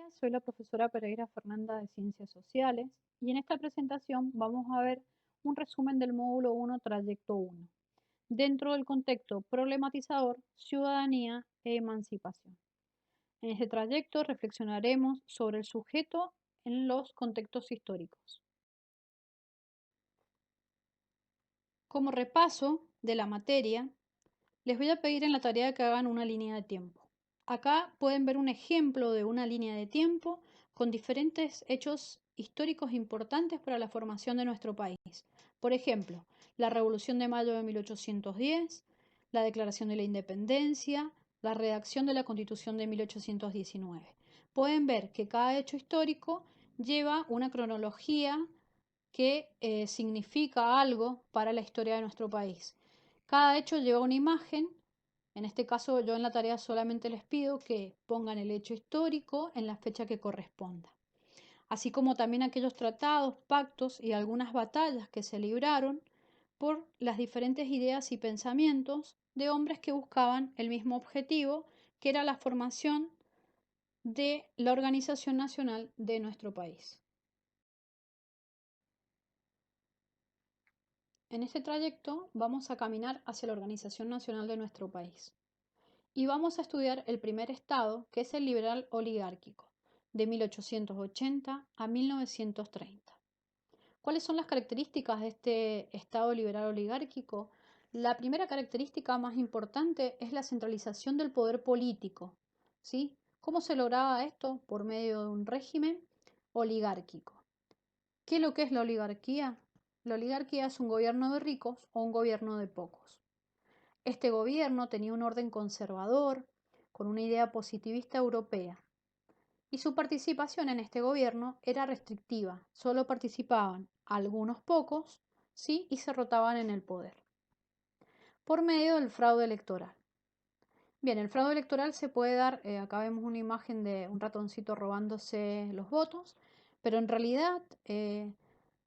días, soy la profesora Pereira Fernanda de Ciencias Sociales y en esta presentación vamos a ver un resumen del módulo 1, Trayecto 1, dentro del contexto problematizador, ciudadanía e emancipación. En este trayecto reflexionaremos sobre el sujeto en los contextos históricos. Como repaso de la materia, les voy a pedir en la tarea que hagan una línea de tiempo. Acá pueden ver un ejemplo de una línea de tiempo con diferentes hechos históricos importantes para la formación de nuestro país. Por ejemplo, la Revolución de Mayo de 1810, la Declaración de la Independencia, la redacción de la Constitución de 1819. Pueden ver que cada hecho histórico lleva una cronología que significa algo para la historia de nuestro país. Cada hecho lleva una imagen. En este caso, yo en la tarea solamente les pido que pongan el hecho histórico en la fecha que corresponda, así como también aquellos tratados, pactos y algunas batallas que se libraron por las diferentes ideas y pensamientos de hombres que buscaban el mismo objetivo, que era la formación de la organización nacional de nuestro país. En este trayecto vamos a caminar hacia la organización nacional de nuestro país. Y vamos a estudiar el primer estado, que es el liberal oligárquico, de 1880 a 1930. ¿Cuáles son las características de este estado liberal oligárquico? La primera característica más importante es la centralización del poder político, ¿sí? ¿Cómo se lograba esto? Por medio de un régimen oligárquico. ¿Qué es lo que es la oligarquía? La oligarquía es un gobierno de ricos o un gobierno de pocos. Este gobierno tenía un orden conservador, con una idea positivista europea, y su participación en este gobierno era restrictiva, solo participaban algunos pocos, ¿sí? Y se rotaban en el poder, por medio del fraude electoral. Bien, el fraude electoral se puede dar, acá vemos una imagen de un ratoncito robándose los votos, pero en realidad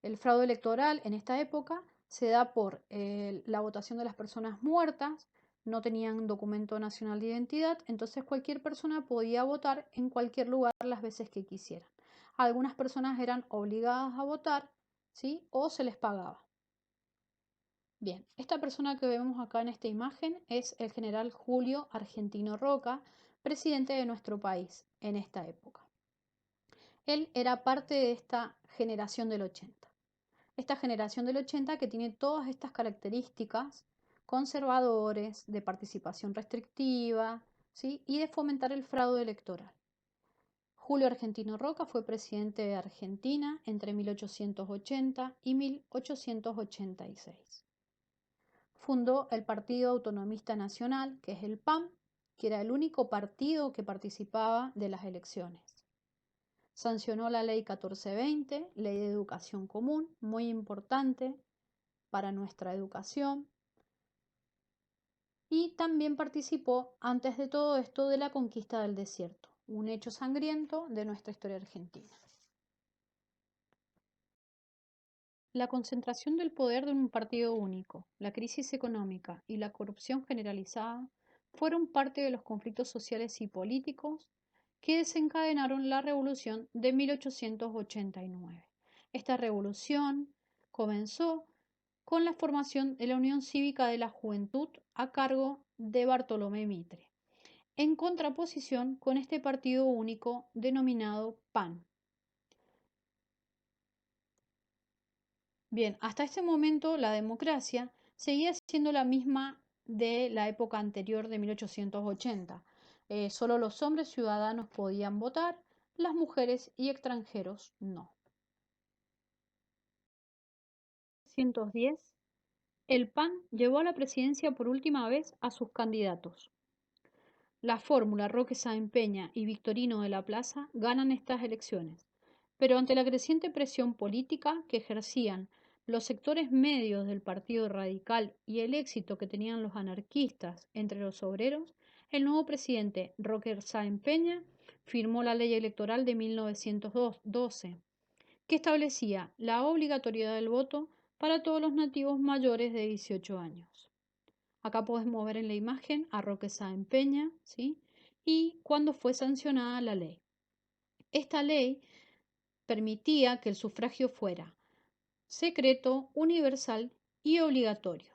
el fraude electoral en esta época se da por la votación de las personas muertas, no tenían documento nacional de identidad, entonces cualquier persona podía votar en cualquier lugar las veces que quisieran. Algunas personas eran obligadas a votar, ¿sí? O se les pagaba. Bien, esta persona que vemos acá en esta imagen es el general Julio Argentino Roca, presidente de nuestro país en esta época. Él era parte de esta generación del 80. Esta generación del 80 que tiene todas estas características conservadores, de participación restrictiva, ¿sí? Y de fomentar el fraude electoral. Julio Argentino Roca fue presidente de Argentina entre 1880 y 1886. Fundó el Partido Autonomista Nacional, que es el PAN, que era el único partido que participaba de las elecciones. Sancionó la Ley 1420, Ley de Educación Común, muy importante para nuestra educación. Y también participó, antes de todo esto, de la conquista del desierto, un hecho sangriento de nuestra historia argentina. La concentración del poder de un partido único, la crisis económica y la corrupción generalizada fueron parte de los conflictos sociales y políticos que desencadenaron la revolución de 1889. Esta revolución comenzó con la formación de la Unión Cívica de la Juventud a cargo de Bartolomé Mitre, en contraposición con este partido único denominado PAN. Bien, hasta este momento la democracia seguía siendo la misma de la época anterior de 1880. Solo los hombres ciudadanos podían votar, las mujeres y extranjeros no. En 1910, el PAN llevó a la presidencia por última vez a sus candidatos. La fórmula Roque Sáenz Peña y Victorino de la Plaza ganan estas elecciones, pero ante la creciente presión política que ejercían los sectores medios del Partido Radical y el éxito que tenían los anarquistas entre los obreros, el nuevo presidente Roque Sáenz Peña firmó la Ley Electoral de 1912, que establecía la obligatoriedad del voto para todos los nativos mayores de 18 años. Acá podemos ver en la imagen a Roque Sáenz Peña, ¿sí? Y cuándo fue sancionada la ley. Esta ley permitía que el sufragio fuera secreto, universal y obligatorio.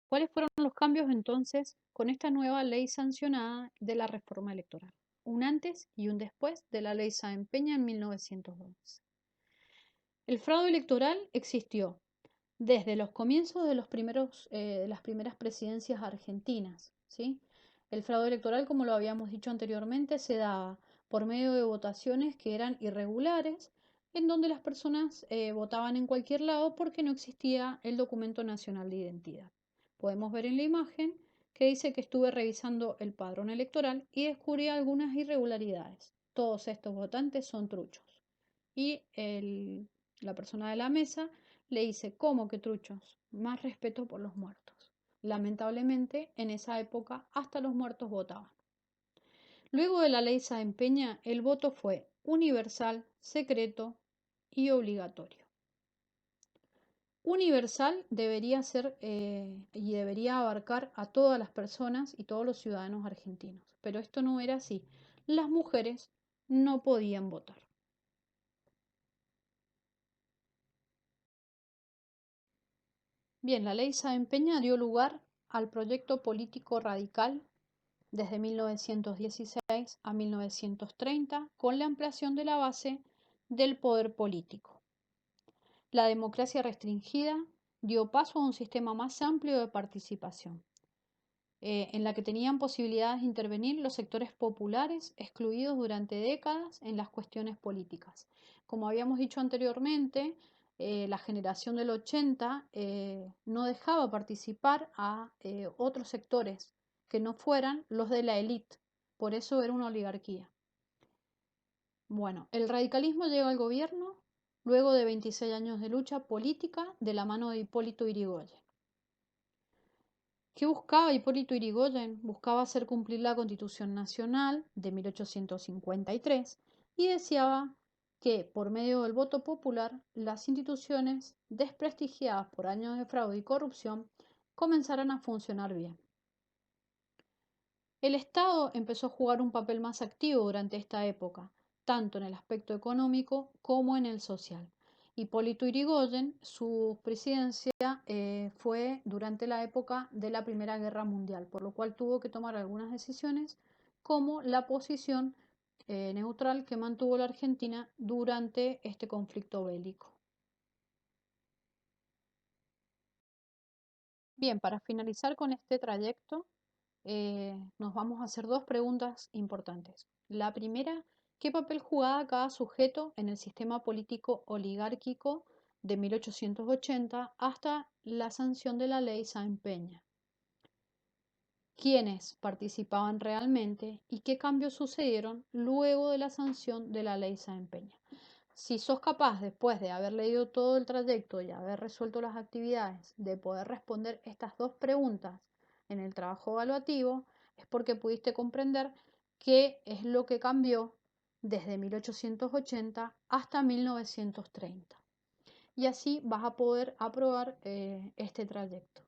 ¿Cuáles fueron los cambios entonces con esta nueva ley sancionada de la reforma electoral? Un antes y un después de la ley Sáenz Peña en 1911. El fraude electoral existió desde los comienzos de las primeras presidencias argentinas, ¿sí? El fraude electoral, como lo habíamos dicho anteriormente, se daba por medio de votaciones que eran irregulares, en donde las personas votaban en cualquier lado porque no existía el documento nacional de identidad. Podemos ver en la imagen que dice que estuve revisando el padrón electoral y descubrí algunas irregularidades. Todos estos votantes son truchos. Y la persona de la mesa le dice, ¿cómo que truchos? Más respeto por los muertos. Lamentablemente, en esa época hasta los muertos votaban. Luego de la ley Sáenz Peña, el voto fue universal, secreto y obligatorio. Universal debería ser y debería abarcar a todas las personas y todos los ciudadanos argentinos, pero esto no era así. Las mujeres no podían votar. Bien, la ley Sáenz Peña dio lugar al proyecto político radical desde 1916 a 1930 con la ampliación de la base del poder político. La democracia restringida dio paso a un sistema más amplio de participación, en la que tenían posibilidades de intervenir los sectores populares excluidos durante décadas en las cuestiones políticas. Como habíamos dicho anteriormente, la generación del 80 no dejaba participar a otros sectores que no fueran los de la élite, por eso era una oligarquía. Bueno, el radicalismo llega al gobierno luego de 26 años de lucha política de la mano de Hipólito Yrigoyen. ¿Qué buscaba Hipólito Yrigoyen? Buscaba hacer cumplir la Constitución Nacional de 1853 y deseaba que, por medio del voto popular, las instituciones, desprestigiadas por años de fraude y corrupción, comenzaran a funcionar bien. El Estado empezó a jugar un papel más activo durante esta época, tanto en el aspecto económico como en el social. Hipólito Yrigoyen, su presidencia fue durante la época de la Primera Guerra Mundial, por lo cual tuvo que tomar algunas decisiones, como la posición neutral que mantuvo la Argentina durante este conflicto bélico. Bien, para finalizar con este trayecto, nos vamos a hacer dos preguntas importantes. La primera, ¿qué papel jugaba cada sujeto en el sistema político oligárquico de 1880 hasta la sanción de la ley Sáenz Peña? ¿Quiénes participaban realmente y qué cambios sucedieron luego de la sanción de la ley Sáenz Peña? Si sos capaz, después de haber leído todo el trayecto y haber resuelto las actividades, de poder responder estas dos preguntas en el trabajo evaluativo, es porque pudiste comprender qué es lo que cambió desde 1880 hasta 1930. Y así vas a poder aprobar este trayecto.